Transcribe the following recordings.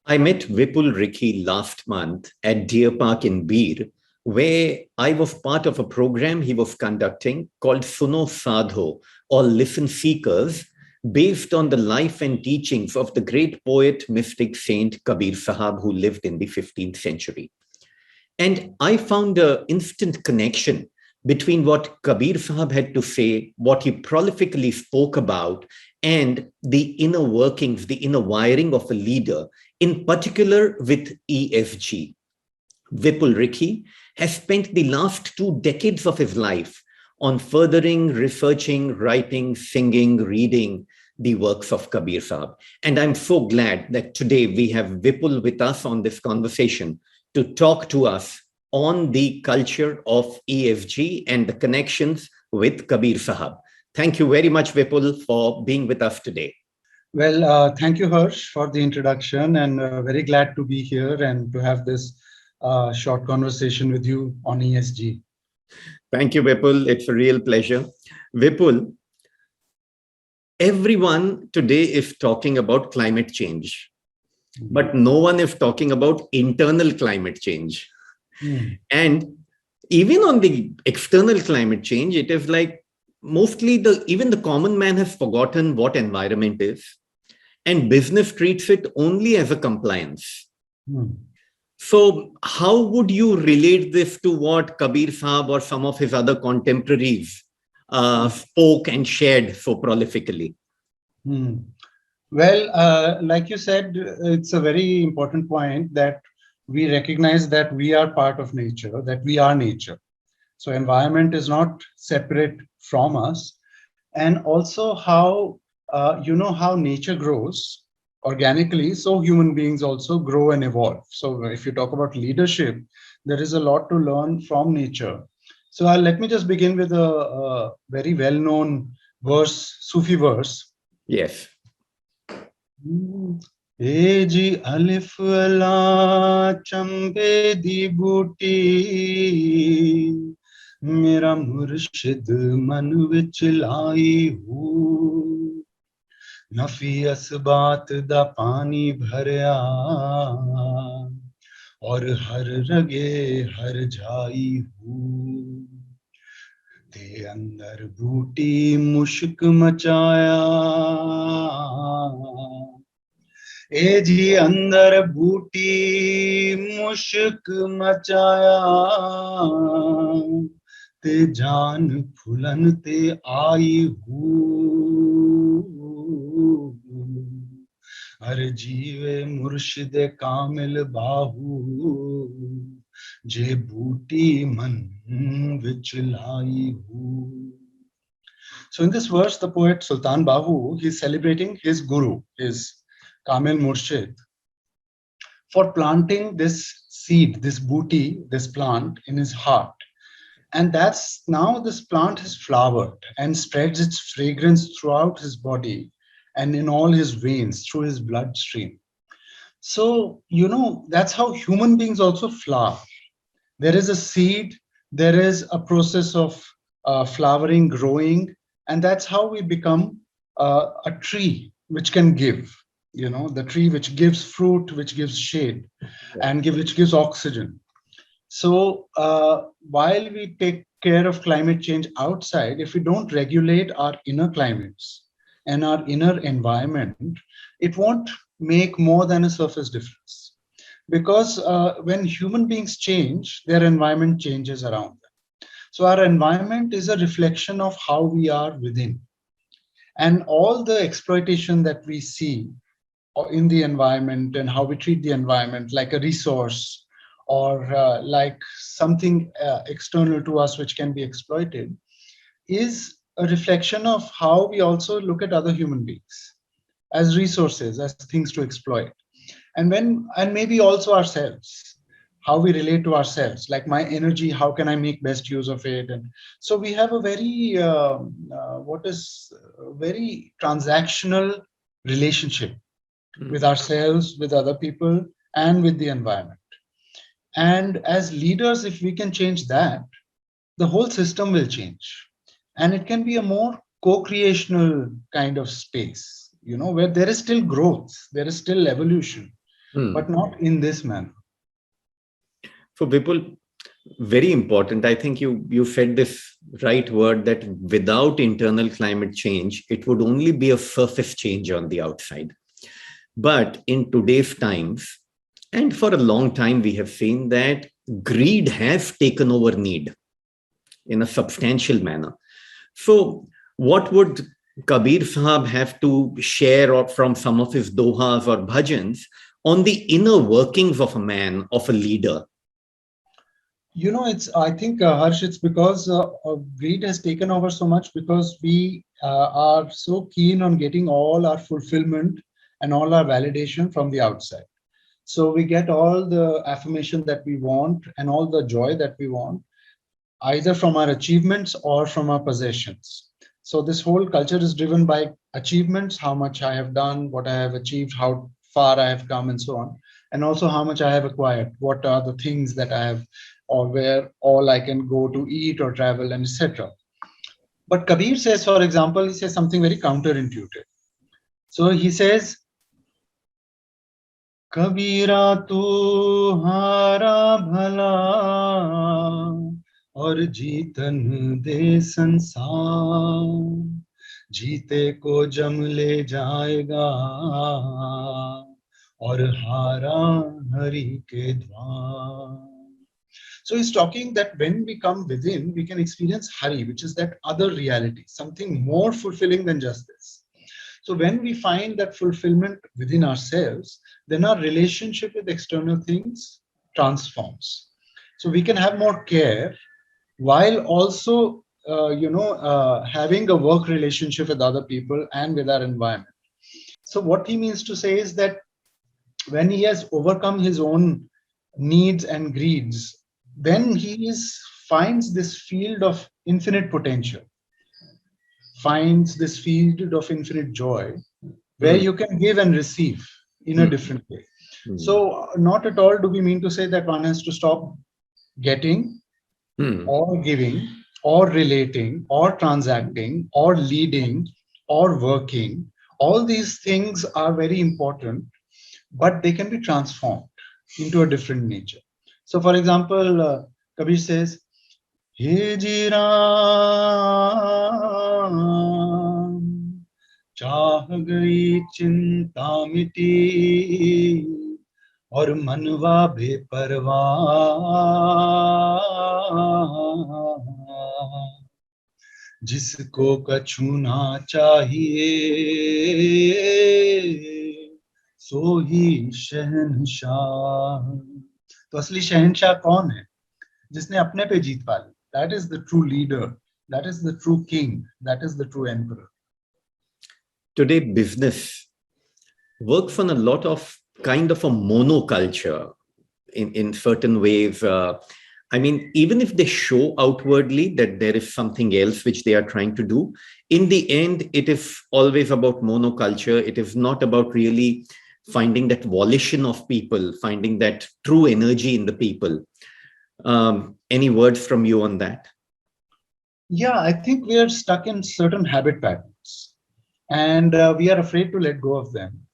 I met Vipul Ricky last month at Deer Park in Beer, where I was part of a program he was conducting called Suno Sadho, or Listen Seekers, based on the life and teachings of the great poet, mystic saint Kabir Sahab, who lived in the 15th century. And I found an instant connection between what Kabir Sahab had to say, what he prolifically spoke about, and the inner workings, the inner wiring of a leader, in particular with ESG. Vipul Ricky has spent the last 2 decades of his life on furthering, researching, writing, singing, reading the works of Kabir Sahab. And I'm so glad that today we have Vipul with us on this conversation to talk to us on the culture of ESG and the connections with Kabir Sahab. Thank you very much, Vipul, for being with us today. Well, thank you, Harsh, for the introduction, and very glad to be here and to have this short conversation with you on ESG. Thank you, Vipul. It's a real pleasure. Vipul, everyone today is talking about climate change, but no one is talking about internal climate change. And even on the external climate change, it is like mostly even the common man has forgotten what environment is, and business treats it only as a compliance. So how would you relate this to what Kabir Sahab or some of his other contemporaries spoke and shared so prolifically? Well, like you said, it's a very important point that we recognize that we are part of nature, that we are nature. So environment is not separate from us. And also how, how nature grows organically, so human beings also grow and evolve. So if you talk about leadership, there is a lot to learn from nature. So let me just begin with a very well-known verse, Sufi verse. Yes. ए जी अलिफ अला चंबे दी बूटी मेरा मुर्शिद मन विच लाई हूँ नफी असबात दा पानी भरया और हर रगे हर जाई हूँ ते अंदर बूटी मुश्क मचाया ए जी अंदर बूटी मुश्क मचाया ते जान फुलन ते आई हूँ हर जीवे मुर्शिद कामिल बाहू जे बूटी मन विच लाई हूँ. So in this verse, the poet Sultan Bahu, he's celebrating his guru, his Kamil Murshid, for planting this seed, this booty, this plant in his heart. And that's now this plant has flowered and spreads its fragrance throughout his body and in all his veins through his bloodstream. So, that's how human beings also flower. There is a seed, there is a process of flowering, growing, and that's how we become a tree which can give, the tree which gives fruit, which gives shade, and which gives oxygen. So while we take care of climate change outside, if we don't regulate our inner climates and our inner environment, it won't make more than a surface difference. Because when human beings change, their environment changes around them. So our environment is a reflection of how we are within. And all the exploitation that we see in the environment and how we treat the environment like a resource or like something external to us which can be exploited is a reflection of how we also look at other human beings as resources, as things to exploit. And maybe also ourselves, how we relate to ourselves, like my energy, how can I make best use of it? And so we have a very very transactional relationship with ourselves, with other people, and with the environment. And as leaders, if we can change that, the whole system will change. And it can be a more co-creational kind of space, where there is still growth, there is still evolution. but not in this manner. So Vipul, very important. I think you said this right word, that without internal climate change, it would only be a surface change on the outside. But in today's times, and for a long time, we have seen that greed has taken over need in a substantial manner. So, what would Kabir Sahab have to share from some of his dohas or bhajans on the inner workings of a man, of a leader? I think, Harsh, it's because greed has taken over so much, because we are so keen on getting all our fulfillment and all our validation from the outside. So we get all the affirmation that we want and all the joy that we want, either from our achievements or from our possessions. So this whole culture is driven by achievements, how much I have done, what I have achieved, how far I have come, and so on. And also how much I have acquired, what are the things that I have, or where all I can go to eat or travel, and etc. But Kabir says, for example, he says something very counterintuitive. So he says, Kabira tu hara bhala और जीतन दे संसार, जीते को जम ले जाएगा और हारा हरि के द्वार. So he's talking that when we come within, we can experience Hari, which is that other reality, something more fulfilling than just this. So when we find that fulfillment within ourselves, then our relationship with external things transforms. So we can have more care, while also having a work relationship with other people and with our environment. So what he means to say is that when he has overcome his own needs and greeds, then he finds this field of infinite potential, finds this field of infinite joy, where you can give and receive in a different way. So not at all do we mean to say that one has to stop getting or giving or relating or transacting or leading or working. All these things are very important, but they can be transformed into a different nature. So for example, Kabir says, He ji Ram, चाह गई चिंता मिटी और मनवा बेपरवाह, जिसको कछु ना चाहिए सो ही शहंशाह. तो असली शहंशाह कौन है? जिसने अपने पे जीत पा ली. That is the true leader. That is the true king. That is the true emperor. Today, business works on a lot of kind of a monoculture in certain ways. I mean, even if they show outwardly that there is something else which they are trying to do, in the end, it is always about monoculture. It is not about really finding that volition of people, finding that true energy in the people. Any words from you on that? Yeah, I think we are stuck in certain habit patterns, and we are afraid to let go of them.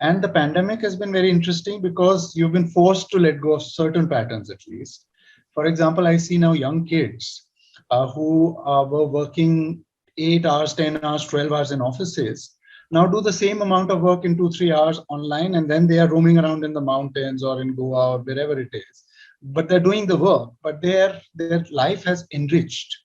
And the pandemic has been very interesting because you've been forced to let go of certain patterns, at least. For example, I see now young kids who were working 8 hours, 10 hours, 12 hours in offices, now do the same amount of work in 2-3 hours online, and then they are roaming around in the mountains or in Goa or wherever it is. But they're doing the work, but their life has enriched.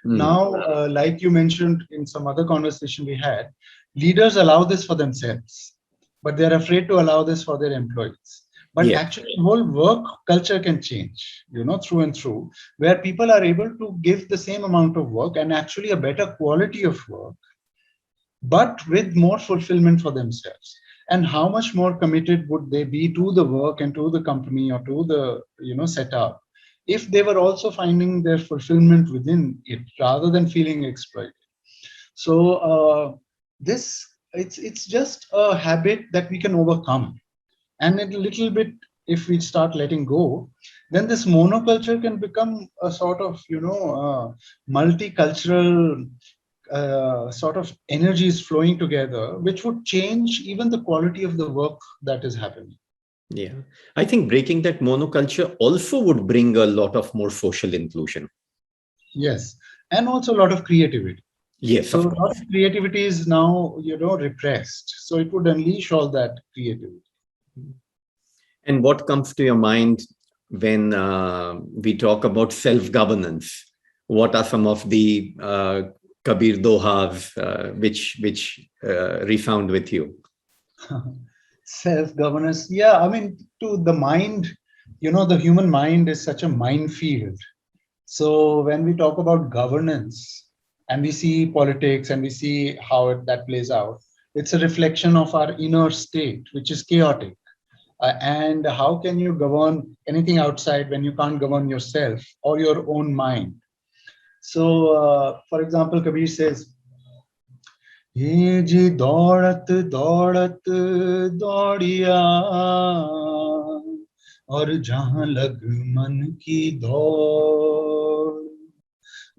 Now, like you mentioned in some other conversation we had, leaders allow this for themselves, but they're afraid to allow this for their employees. But actually, whole work culture can change, through and through, where people are able to give the same amount of work and actually a better quality of work, but with more fulfillment for themselves. And how much more committed would they be to the work and to the company or to the setup if they were also finding their fulfillment within it rather than feeling exploited. So it's just a habit that we can overcome, and a little bit, if we start letting go, then this monoculture can become a sort of multicultural sort of energies flowing together, which would change even the quality of the work that is happening. Yeah. I think breaking that monoculture also would bring a lot of more social inclusion. Yes, and also a lot of creativity. Yes, So of a lot course. of creativity is now, repressed. So it would unleash all that creativity. And what comes to your mind when we talk about self-governance? What are some of the Kabir Dohas which resound with you? Self-governance. Yeah, I mean, to the mind, the human mind is such a minefield. So when we talk about governance and we see politics and we see how that plays out, it's a reflection of our inner state, which is chaotic. And how can you govern anything outside when you can't govern yourself or your own mind? So, for example, Kabir says, ये जी दौड़त दौड़त दौड़िया और जहां लग मन की दौड़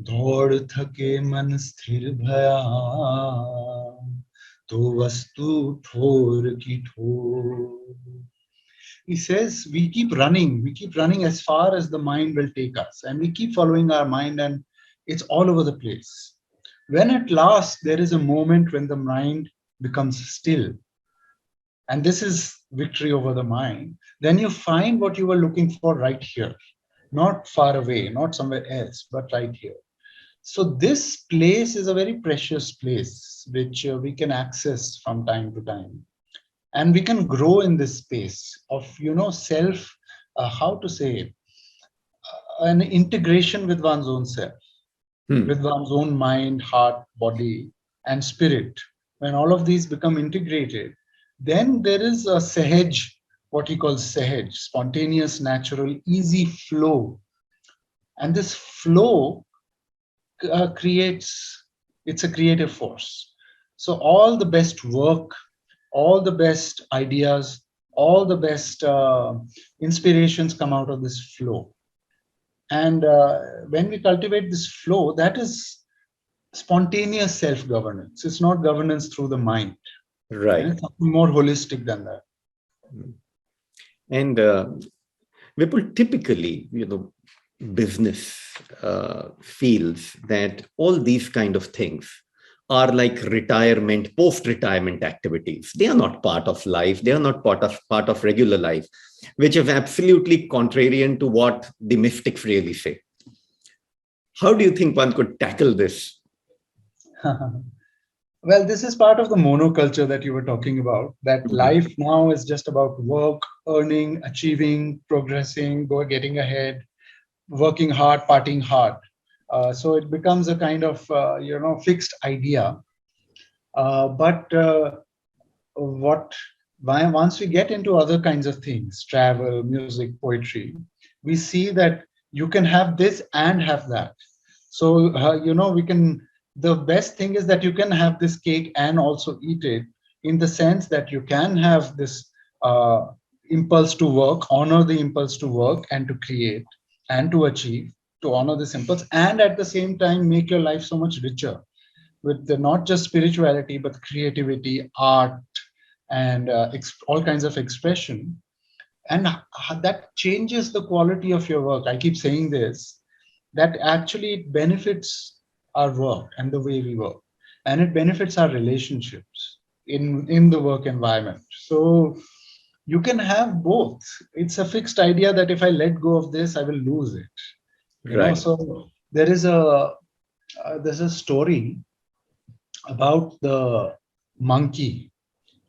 दौड़ थके मन स्थिर भया तो वस्तु ठोर की ठोर. He says we keep running as far as the mind will take us, and we keep following our mind, and it's all over the place. When at last there is a moment when the mind becomes still, and this is victory over the mind, then you find what you were looking for right here, not far away, not somewhere else, but right here. So this place is a very precious place which we can access from time to time, and we can grow in this space of self, how to say it, an integration with one's own self, Hmm. with one's own mind, heart, body, and spirit. When all of these become integrated, then there is a sahaj, what he calls sahaj, spontaneous, natural, easy flow. And this flow creates, it's a creative force. So all the best work, all the best ideas, all the best inspirations come out of this flow. And when we cultivate this flow, that is spontaneous self-governance. It's not governance through the mind. Right. It's something more holistic than that. And Vipul, typically, business feels that all these kind of things are like retirement, post-retirement activities. They are not part of life. They are not part of regular life, which is absolutely contrarian to what the mystics really say. How do you think one could tackle this? Well, this is part of the monoculture that you were talking about, that Mhm. life now is just about work, earning, achieving, progressing, getting ahead, working hard, partying hard. So it becomes a kind of, fixed idea. But what once we get into other kinds of things, travel, music, poetry, we see that you can have this and have that. So we can, the best thing is that you can have this cake and also eat it, in the sense that you can have this uh, impulse to work, honor the impulse to work and to create and to achieve, to honor this impulse, and at the same time make your life so much richer with not just spirituality but creativity, art, and all kinds of expression. And that changes the quality of your work. I keep saying this, that actually it benefits our work and the way we work, and it benefits our relationships in the work environment. So you can have both. It's a fixed idea that if I let go of this, I will lose it. Right. So there's a story about the monkey.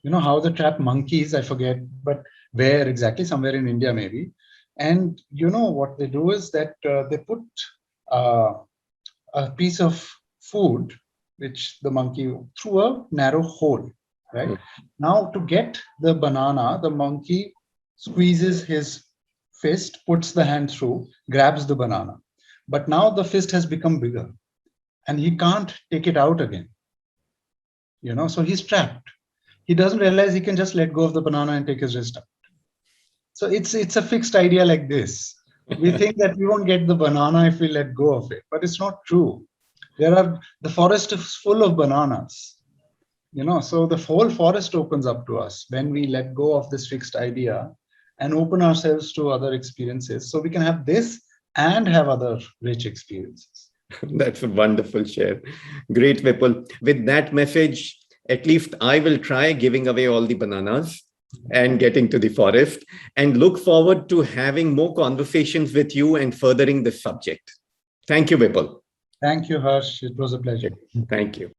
You know how the trap monkeys, I forget, but where exactly, somewhere in India maybe. And what they do is that they put uh, a piece of food which the monkey, through a narrow hole, right? Now to get the banana, the monkey squeezes his fist, puts the hand through, grabs the banana, but now the fist has become bigger and he can't take it out again. So he's trapped. He doesn't realize he can just let go of the banana and take his wrist out. So it's a fixed idea like this. We think that we won't get the banana if we let go of it, but it's not true. The forest is full of bananas. So the whole forest opens up to us when we let go of this fixed idea and open ourselves to other experiences so we can have this and have other rich experiences. That's a wonderful share. Great, Vipul. With that message, at least I will try giving away all the bananas and getting to the forest, and look forward to having more conversations with you and furthering this subject. Thank you, Vipul. Thank you, Harsh. It was a pleasure. Thank you.